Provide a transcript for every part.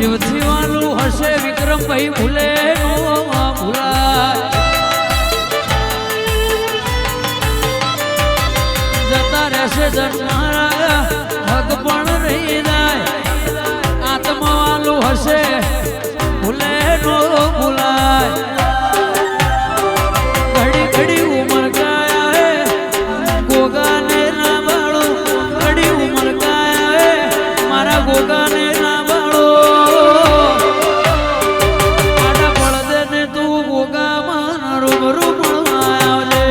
જીવથી વાલું હશે વિક્રમભાઈ ભૂલે નો ભૂલાય જતા રહેશે જન્મારા હક પણ રહી જાય આત્મા વાલું હશે ભૂલે નો ભૂલાય ઘડી ઘડી ઉમર કાયા હે ગોગાને ના બાળો ઘડી ઉમર કાયા હે મારા ગોગાને ના બાળો આડા પડદે ને તું ગોગામાં રૂબરૂ મળવા આવજે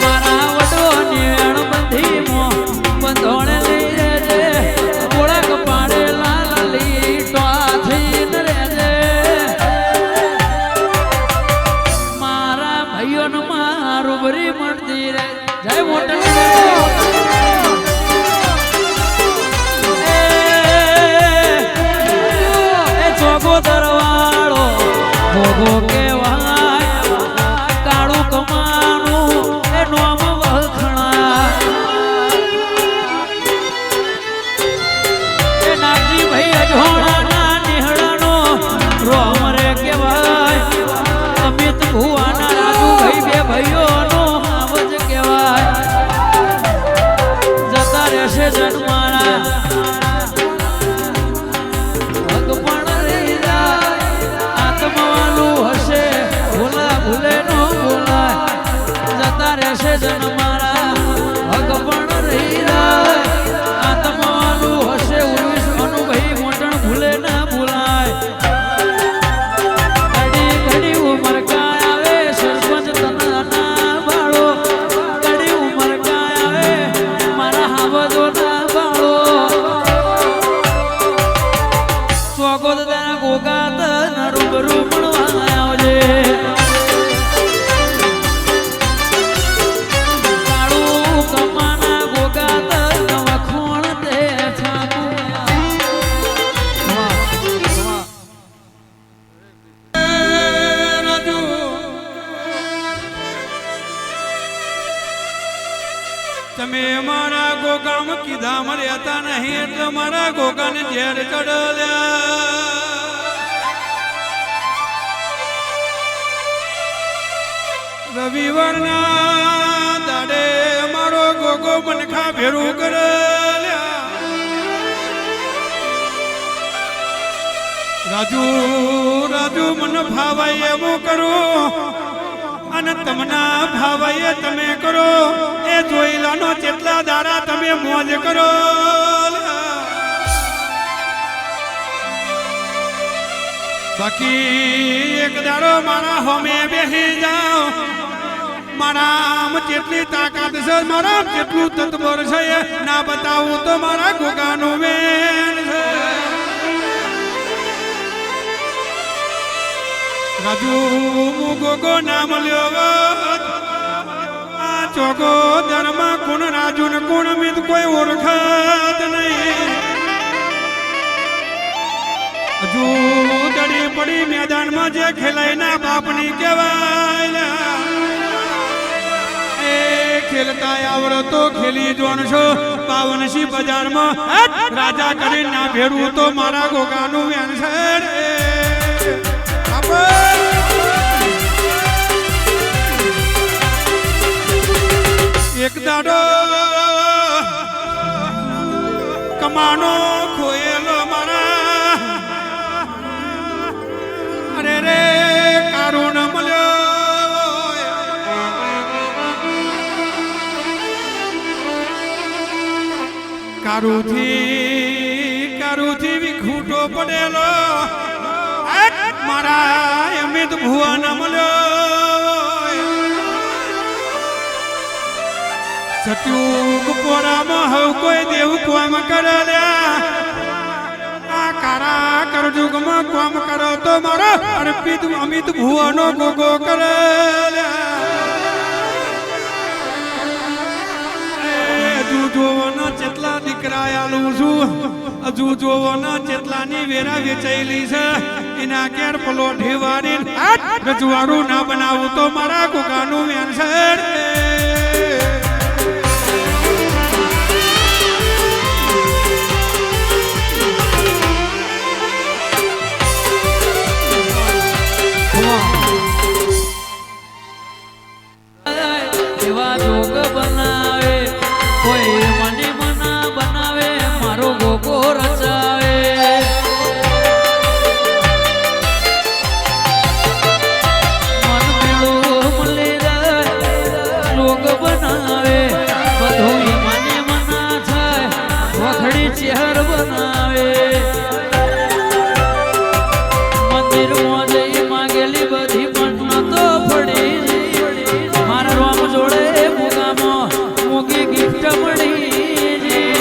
મારા વડો નેણ બંધી મો બંધોણે લઈ રહેજે ઓળખ પાડે લાલી ટોથી ન રહેજે મારા ભાઈઓને મારું ભરી મળતી રહે જય મોટલ ચોગો દરવાળો ભોગો કેવાય કાળું કમાનું એ નોમ વખણા એ નાગજી ભાઈ અજોણાના નિહળાનો રોમ રે કેવાય અમિત ભુવાના રાજુભાઈ બે ભાઈઓનો આવજ કેવાય જતા રહેશે જન્મારા હશે ભૂલા ભૂલે નો ભૂલાય જતા રહેશે જન્મારા હક પણ રહી જાય આત્માનું હશે ઉર્વિશ અનુભાઈ મોટણ ભૂલે ના ભૂલાય ઘડી ઘડી ઉમર કાય આવે સરપંચ તના બાળો ઘડી ઉમર કાય આવે મારા હાવજો ના બાળો સ્વાગત તેના ગોગાત રૂબરૂ મળવા આવજે કાળું કમાના ગોગાત વખોણ તે તમે મારા ગોગામ કીધા મર્યાતા નહીં એટલે મારા ગોગાને ઝેર ચડલ્યા રવિવારના દાડે મારો ગોગો મનખા ભેરું કરેલ્યા રાજુ રાજુ મન ભાવાય એવું કરું અને તમના ભાવાય તમે કરો એ જોઈલાનો જેટલા દાડા તમે મોજ કરો બાકી એક દાડો મારા હોમે બેસી જાઓ મારા આમ જેટલી તાકાત છે મારા જેટલું તત્પર છે ના બતાવું તો મારા ગોગાનું વેણ છે રાજુ હું ગોગો નામ લ્યો આ ચોગો ધર્મા કોણ રાજુ ને કોણ મિત કોઈ ઓળખાત નહીં હજુ દડી પડી મેદાનમાં જે ખેલાય ના બાપની કહેવાય એ ખેલતા આવડતો ખેલી જોણશો 52 બજારમાં રાજા કરી ના ભેડું તો મારા ગોગાનું વેણ છે એક દાડો કમાનો ખોયેલો મારા અરે રે કારું ન મળ્યો કારુથી વિખૂટો પડેલો મારા અમિત ભુવા ન મળ્યો સત્યુગ પોરામાં હવ કોઈ દેવ કોમ કરેલ્યા આ કારા કરજુગમાં કોમ કરો તો મારો અર્પિત અમિત ભુવાનો ગોગો કરેલ્યા હજુ જોવાના જેટલા દીકરા આલું છું હજુ જોવાના જેટલાની વેરા વેચાયેલી છે એના કેર પલોઠી વાળી રજવાડું ના બનાવું તો મારા ગોગાનું વેણ છે બનાવે મંદિરમાં જઈ માંગેલી બધી મન્નતો પડી મારા રોમ જોડે મોગામાં મોગી ગિફ્ટ મળી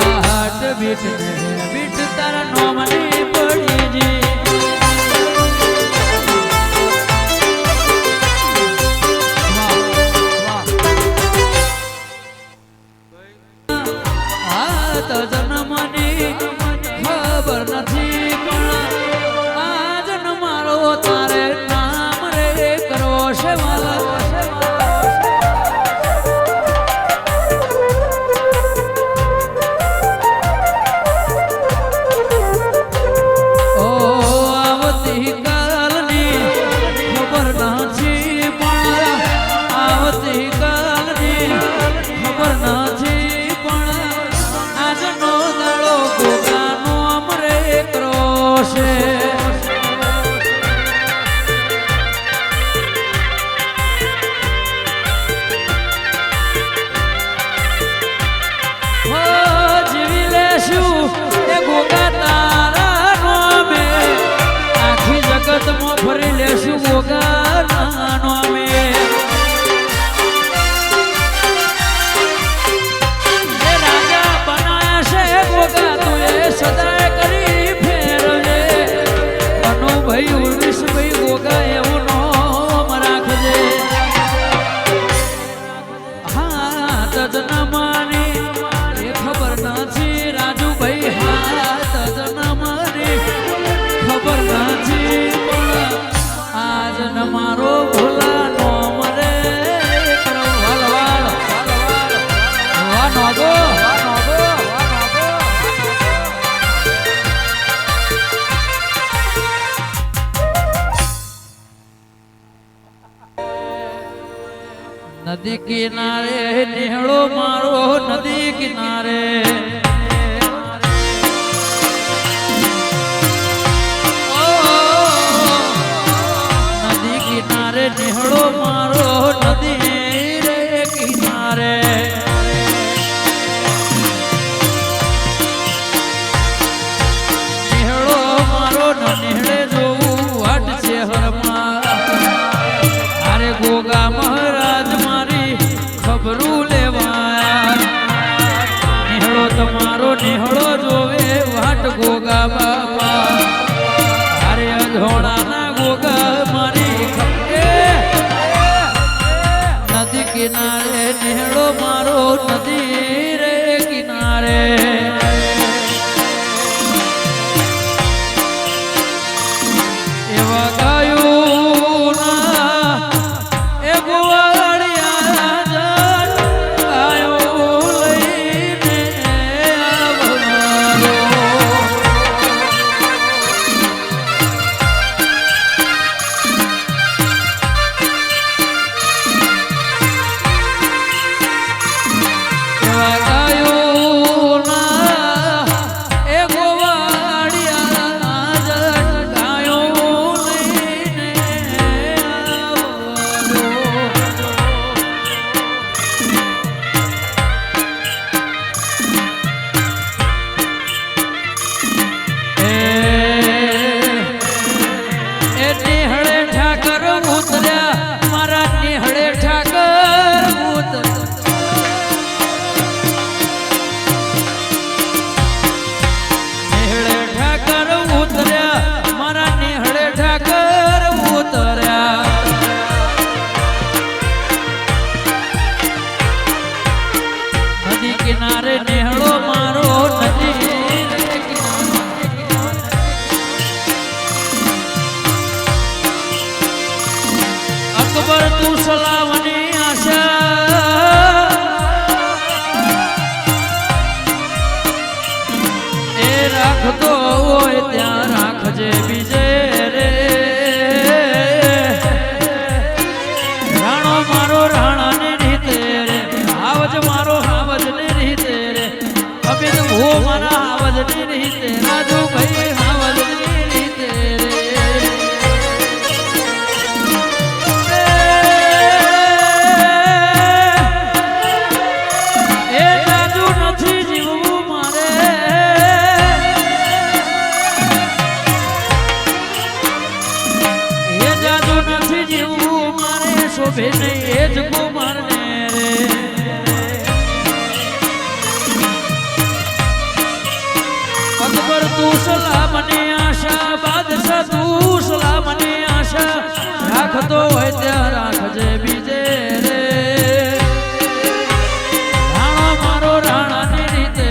આ હાટ બીટ તારા નોમની પડી જી જન્મની ખબર નથી પણ આ જન્મ મારો તારે નામ રે કરો છે ઓ આવતી કાલની ખબર નથી પણ આવતી કાલની ખબર નથી પણ આજનો દાડો ગોગાનો અમરે ક્રોશે હો જીવી લેશું એ ગોગા તારા નામે આખી જગતમાં ફરી લેશું ગોગાના નામે સદાય કરી ફેરવે અનુભાઈ ઉર્વિશભાઈ ગોગા એવું નોમ રાખજે હા તજનમાની એ ખબર નથી રાજુભાઈ હા તજનમાની ખબર નથી પણ આજ ન મારો ભોલા નોમ રે વાલ વાલ વા નોગો નદી કિનારે નિહળો મારો નદી કિનારે નદી કિનારે નિહળો મારો નદી રે કિનારે નિહળો મારો નિહળે જોવું વાટ છે હરમાં અરે ગોગા મહારાજ ખબરું લેવા નિહળો તમારો નિહળો જોવે વાટ ગોગા બાપા અરે અધોળાના ગોગા મારી નદી કિનારે નિહળો મારો નદી રે કિનારે એવા ગાયું ના એ ગોવા કિનારે નેહળો મારો નદી અકબર તું સલામની આશા એ રાખતો હોય ત્યાં રાખજે બીજે રે રાણો મારો રાણાને રીતે રે આવજ મારો આવજ ને રીતે રે અમિત ભો મારા આવજ ને રીતે રાજુ ભાઈ આવજ ને રીતે રે એ રાજુ નથી જીવ ત્યાં રાખજે બીજે રે રાણો મારો રાણાની રીતે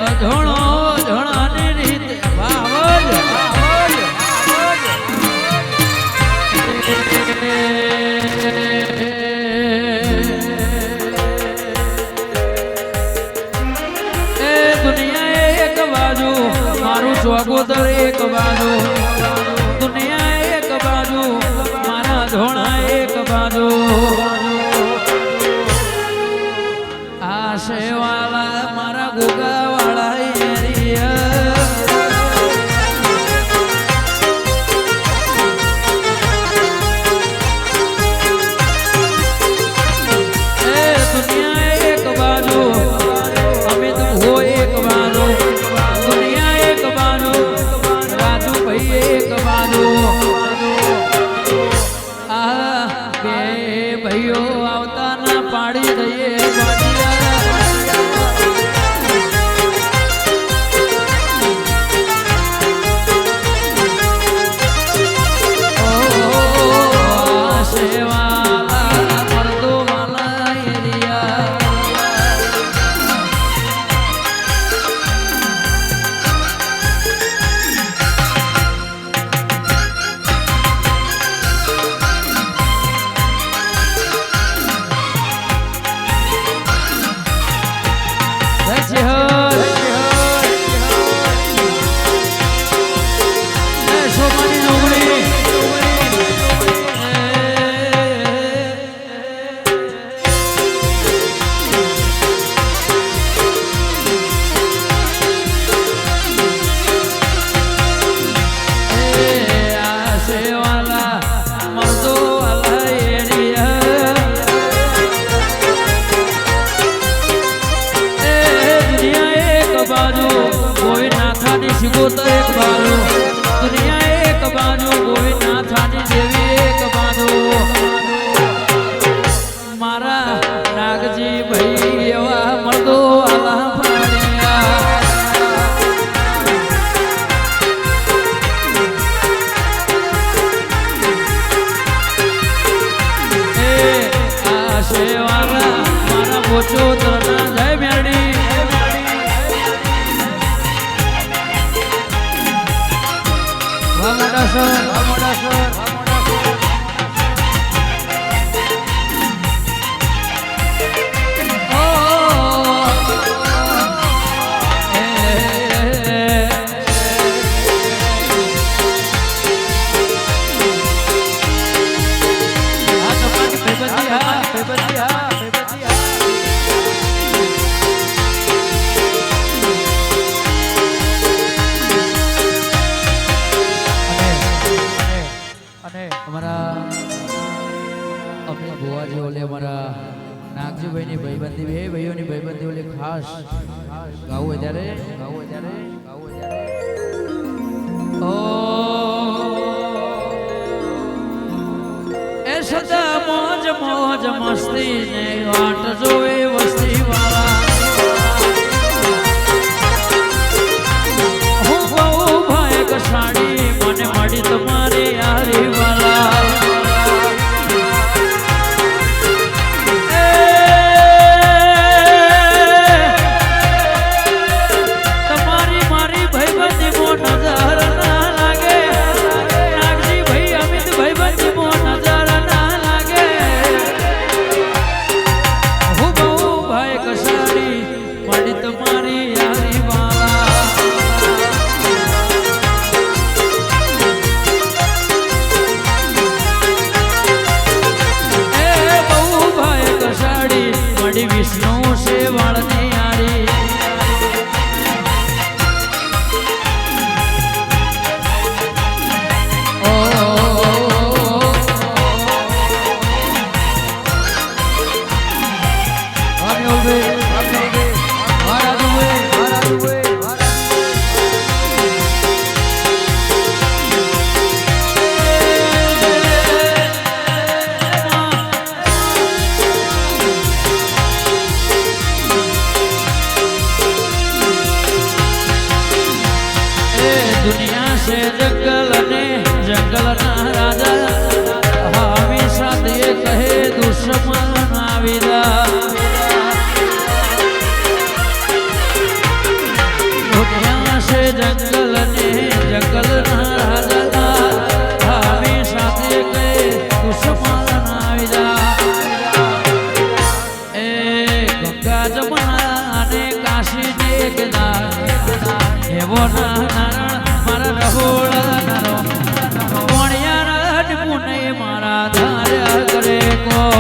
અધોણો અધોણાની રીતે વાવજ એ દુનિયા એક બાજુ મારું સ્વાગોદર એક બાજુ દુનિયા એક બાજુ મારા ધોણા એક બાજુ આ શેવાલા મારા ગોગા વાળા દુનિયા એક બાજુ અમિત હો એક બાજુ દુનિયા એક બાજુ રાજુ ભાઈ એક બાજુ આ બે ભાઈઓ આવતા ના પાડી દઈએ શિકોતર એક બાજુ દુનિયા એક બાજુ ગોવિંદનાથાની દેવી એક બાજુ મારા નાગજી ભાઈ એવા મર્દો આલા પાડ્યા એ આ શેવાલા મારા બોચોતરના જય મેરડી નાગજીભાઈની ભાઈબંધી બે ભાઈઓની ભાઈબંધી ઓલે ખાસ ગાવું ત્યારે ઓ એ સદા મોજ મોજ મસ્તી ને વાટ જોવે વસ્તી વાળા હું બહુ ભાઈ કસાડી મને મળી તમારી યારી વાળા વિષ્ણુ છે વાળની યારી ઓ જંગલ અને જંગલના રાજા હંમેશા એક દાડ એવો ના નારણ મારા રહોળ પોણિયા રડ પુને મારા ધાર્યા કરે કો